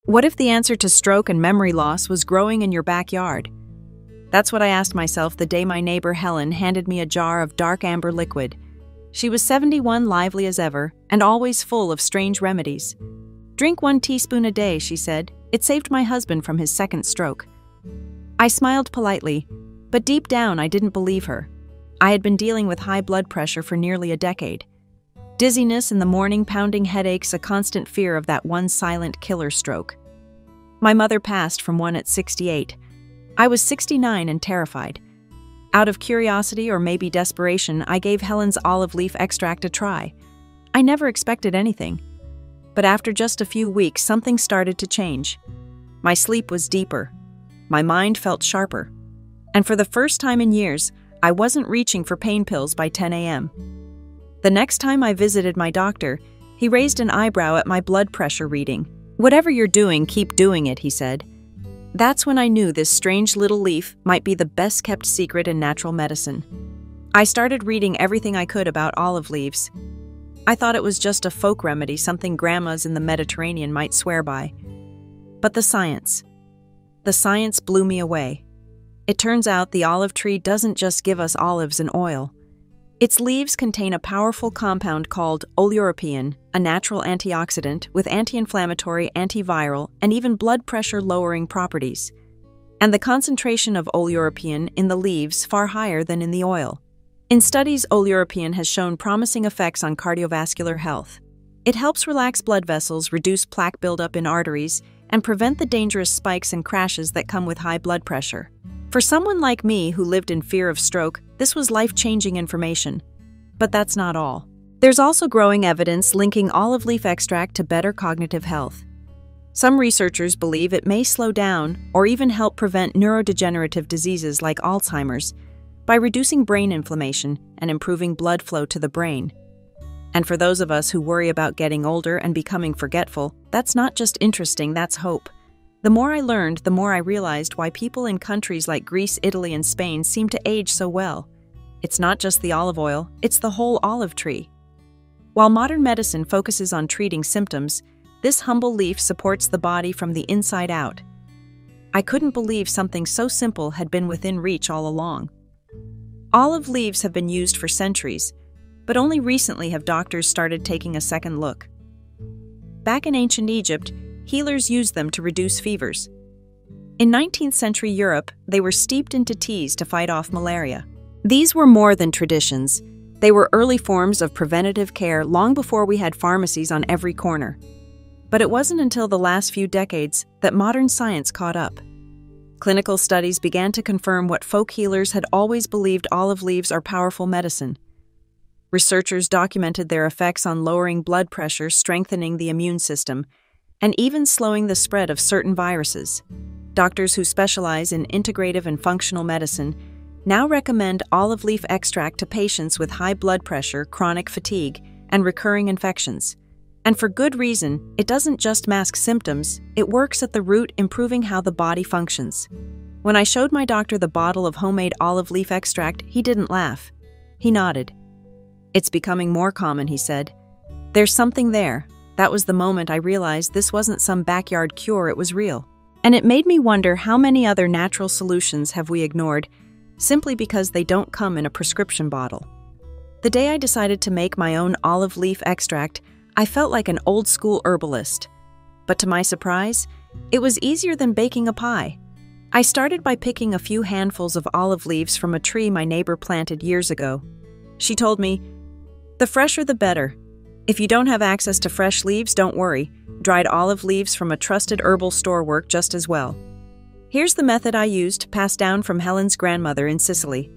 What if the answer to stroke and memory loss was growing in your backyard? That's what I asked myself the day my neighbor Helen handed me a jar of dark amber liquid. She was 71, lively as ever, and always full of strange remedies. "Drink 1 teaspoon a day," she said. "It saved my husband from his second stroke." I smiled politely, but deep down I didn't believe her. I had been dealing with high blood pressure for nearly a decade. Dizziness in the morning, pounding headaches, a constant fear of that one silent killer stroke. My mother passed from one at 68. I was 69 and terrified. Out of curiosity or maybe desperation, I gave Helen's olive leaf extract a try. I never expected anything. But after just a few weeks, something started to change. My sleep was deeper. My mind felt sharper. And for the first time in years, I wasn't reaching for pain pills by 10 a.m. The next time I visited my doctor, he raised an eyebrow at my blood pressure reading. "Whatever you're doing, keep doing it," he said. That's when I knew this strange little leaf might be the best-kept secret in natural medicine. I started reading everything I could about olive leaves. I thought it was just a folk remedy, something grandmas in the Mediterranean might swear by. But the science blew me away. It turns out the olive tree doesn't just give us olives and oil. Its leaves contain a powerful compound called oleuropein, a natural antioxidant with anti-inflammatory, antiviral, and even blood pressure-lowering properties. And the concentration of oleuropein in the leaves far higher than in the oil. In studies, oleuropein has shown promising effects on cardiovascular health. It helps relax blood vessels, reduce plaque buildup in arteries, and prevent the dangerous spikes and crashes that come with high blood pressure. For someone like me who lived in fear of stroke, this was life-changing information. But that's not all. There's also growing evidence linking olive leaf extract to better cognitive health. Some researchers believe it may slow down or even help prevent neurodegenerative diseases like Alzheimer's by reducing brain inflammation and improving blood flow to the brain. And for those of us who worry about getting older and becoming forgetful, that's not just interesting, that's hope. The more I learned, the more I realized why people in countries like Greece, Italy, and Spain seem to age so well. It's not just the olive oil, it's the whole olive tree. While modern medicine focuses on treating symptoms, this humble leaf supports the body from the inside out. I couldn't believe something so simple had been within reach all along. Olive leaves have been used for centuries, but only recently have doctors started taking a second look. Back in ancient Egypt, healers used them to reduce fevers. In 19th century Europe, they were steeped into teas to fight off malaria. These were more than traditions. They were early forms of preventative care long before we had pharmacies on every corner. But it wasn't until the last few decades that modern science caught up. Clinical studies began to confirm what folk healers had always believed: olive leaves are powerful medicine. Researchers documented their effects on lowering blood pressure, strengthening the immune system, and even slowing the spread of certain viruses. Doctors who specialize in integrative and functional medicine now recommend olive leaf extract to patients with high blood pressure, chronic fatigue, and recurring infections. And for good reason. It doesn't just mask symptoms, it works at the root, improving how the body functions. When I showed my doctor the bottle of homemade olive leaf extract, he didn't laugh. He nodded. "It's becoming more common," he said. "There's something there." That was the moment I realized this wasn't some backyard cure, it was real. And it made me wonder, how many other natural solutions have we ignored simply because they don't come in a prescription bottle? The day I decided to make my own olive leaf extract, I felt like an old-school herbalist. But to my surprise, it was easier than baking a pie. I started by picking a few handfuls of olive leaves from a tree my neighbor planted years ago. She told me, "The fresher the better. If you don't have access to fresh leaves, don't worry. Dried olive leaves from a trusted herbal store work just as well." Here's the method I used, passed down from Helen's grandmother in Sicily.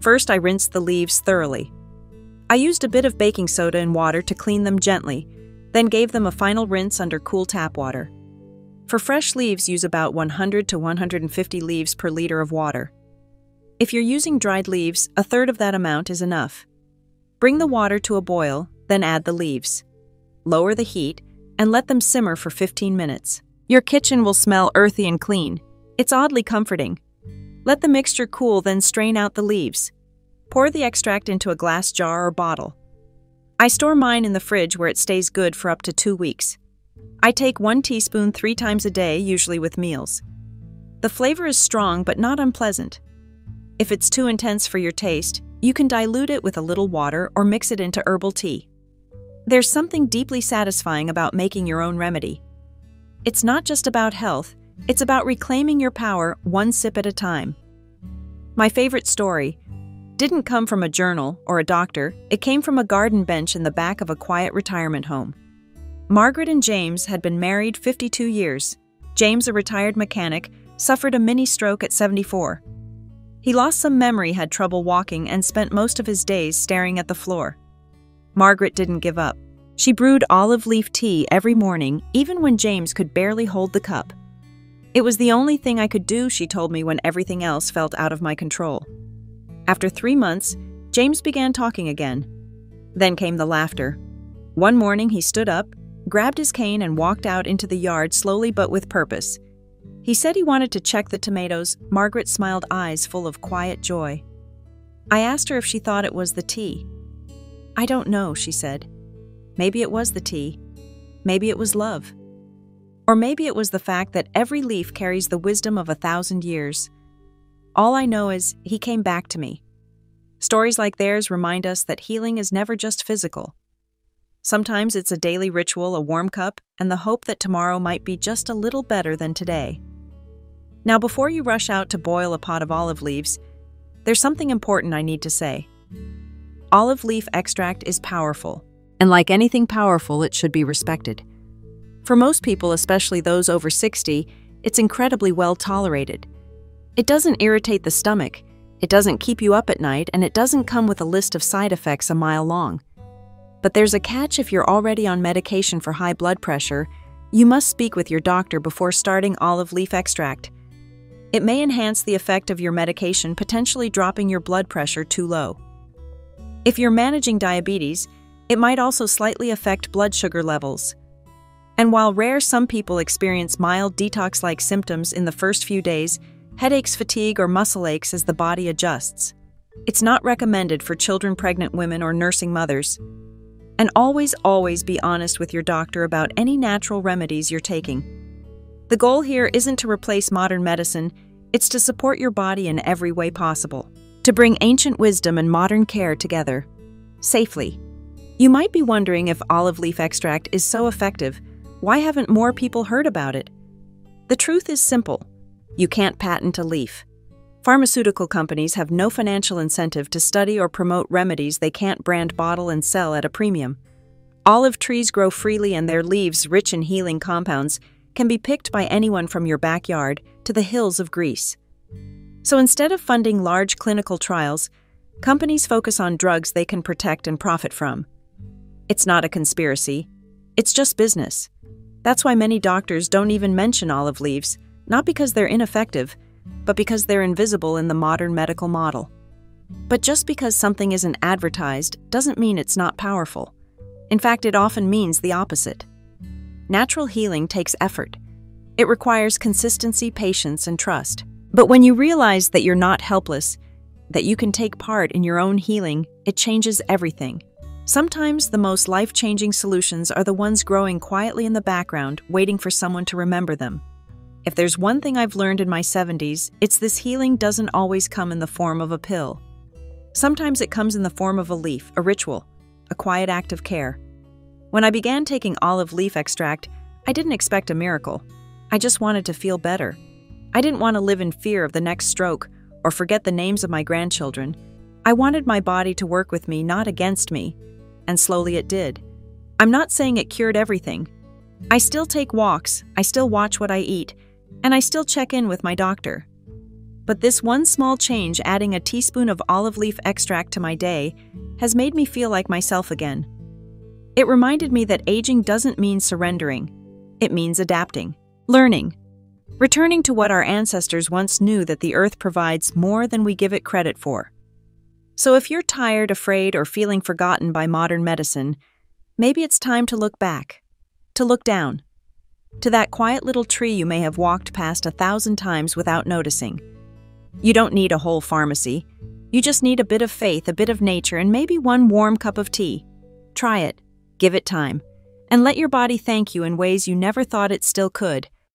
First, I rinsed the leaves thoroughly. I used a bit of baking soda and water to clean them gently, then gave them a final rinse under cool tap water. For fresh leaves, use about 100 to 150 leaves per liter of water. If you're using dried leaves, a third of that amount is enough. Bring the water to a boil, then add the leaves. Lower the heat and let them simmer for 15 minutes. Your kitchen will smell earthy and clean. It's oddly comforting. Let the mixture cool, then strain out the leaves. Pour the extract into a glass jar or bottle. I store mine in the fridge where it stays good for up to 2 weeks. I take 1 teaspoon 3 times a day, usually with meals. The flavor is strong but not unpleasant. If it's too intense for your taste, you can dilute it with a little water or mix it into herbal tea. There's something deeply satisfying about making your own remedy. It's not just about health, it's about reclaiming your power one sip at a time. My favorite story didn't come from a journal or a doctor, it came from a garden bench in the back of a quiet retirement home. Margaret and James had been married 52 years. James, a retired mechanic, suffered a mini stroke at 74. He lost some memory, had trouble walking, and spent most of his days staring at the floor. Margaret didn't give up. She brewed olive leaf tea every morning, even when James could barely hold the cup. It was the only thing I could do, she told me, when everything else felt out of my control. After 3 months, James began talking again. Then came the laughter. One morning he stood up, grabbed his cane, and walked out into the yard slowly but with purpose. He said he wanted to check the tomatoes. Margaret smiled, eyes full of quiet joy. I asked her if she thought it was the tea. I don't know, she said. Maybe it was the tea. Maybe it was love. Or maybe it was the fact that every leaf carries the wisdom of 1,000 years. All I know is he came back to me. Stories like theirs remind us that healing is never just physical. Sometimes it's a daily ritual, a warm cup, and the hope that tomorrow might be just a little better than today. Now, before you rush out to boil a pot of olive leaves, there's something important I need to say. Olive leaf extract is powerful, and like anything powerful, it should be respected. For most people, especially those over 60, it's incredibly well tolerated. It doesn't irritate the stomach, it doesn't keep you up at night, and it doesn't come with a list of side effects a mile long. But there's a catch: if you're already on medication for high blood pressure, you must speak with your doctor before starting olive leaf extract. It may enhance the effect of your medication, potentially dropping your blood pressure too low. If you're managing diabetes, it might also slightly affect blood sugar levels. And while rare, some people experience mild detox-like symptoms in the first few days, headaches, fatigue, or muscle aches as the body adjusts. It's not recommended for children, pregnant women, or nursing mothers. And always be honest with your doctor about any natural remedies you're taking. The goal here isn't to replace modern medicine, it's to support your body in every way possible, to bring ancient wisdom and modern care together, safely. You might be wondering, if olive leaf extract is so effective, why haven't more people heard about it? The truth is simple. You can't patent a leaf. Pharmaceutical companies have no financial incentive to study or promote remedies they can't brand, bottle, and sell at a premium. Olive trees grow freely, and their leaves, rich in healing compounds, can be picked by anyone from your backyard to the hills of Greece. So instead of funding large clinical trials, companies focus on drugs they can protect and profit from. It's not a conspiracy. It's just business. That's why many doctors don't even mention olive leaves, not because they're ineffective, but because they're invisible in the modern medical model. But just because something isn't advertised doesn't mean it's not powerful. In fact, it often means the opposite. Natural healing takes effort. It requires consistency, patience, and trust. But when you realize that you're not helpless, that you can take part in your own healing, it changes everything. Sometimes the most life-changing solutions are the ones growing quietly in the background, waiting for someone to remember them. If there's one thing I've learned in my 70s, it's this: healing doesn't always come in the form of a pill. Sometimes it comes in the form of a leaf, a ritual, a quiet act of care. When I began taking olive leaf extract, I didn't expect a miracle. I just wanted to feel better. I didn't want to live in fear of the next stroke or forget the names of my grandchildren. I wanted my body to work with me, not against me. And slowly it did. I'm not saying it cured everything. I still take walks, I still watch what I eat, and I still check in with my doctor. But this one small change, adding a teaspoon of olive leaf extract to my day, has made me feel like myself again. It reminded me that aging doesn't mean surrendering. It means adapting, learning, returning to what our ancestors once knew, that the earth provides more than we give it credit for. So if you're tired, afraid, or feeling forgotten by modern medicine, maybe it's time to look back, to look down, to that quiet little tree you may have walked past 1,000 times without noticing. You don't need a whole pharmacy. You just need a bit of faith, a bit of nature, and maybe one warm cup of tea. Try it. Give it time. And let your body thank you in ways you never thought it still could.